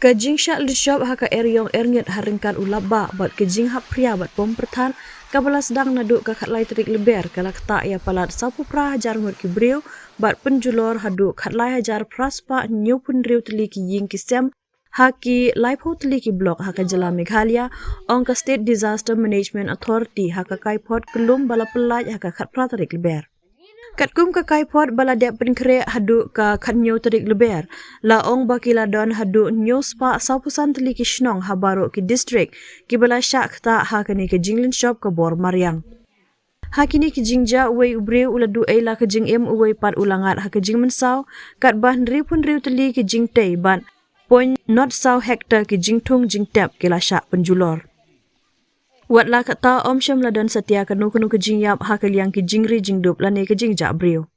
Kajing syak lishop haka eryong ernyet haringkan ulaba bat kajing hap pria bat pom pertan kabala sedang naduk kakat lai terik leber kalak tak ya palat sapu pra hajar ngut kibriu bat penjulor haduk kat lai hajar praspa nyu punriu teli ki ying kisem haki lai po teli ki blok haka jala Meghalaya ongka State Disaster Management Authority haka kaipot kelum bala pelaj haka kat pra terik leber. Katkum ka kaipot bala dep penkre hadu ka khanyo terik leber la ong bakila don hadu nyo spa saupusan teli ki shnong habaro ki district ki bala syak ta hakani ke jinglin shop ka bor Mariang. Hakini ki jingja uwei ubre uladu ela ke jing em uwei pat ulangat haka jing mensau kat bah nri pun riu teli ki jing tei ban point not sau hektar ki jing tung jing tep ki la syak penjulor. Wat la kata om syam ladon setia kanu ke jingyap hakal yang ki jingri jingdup lane ke jingja brio.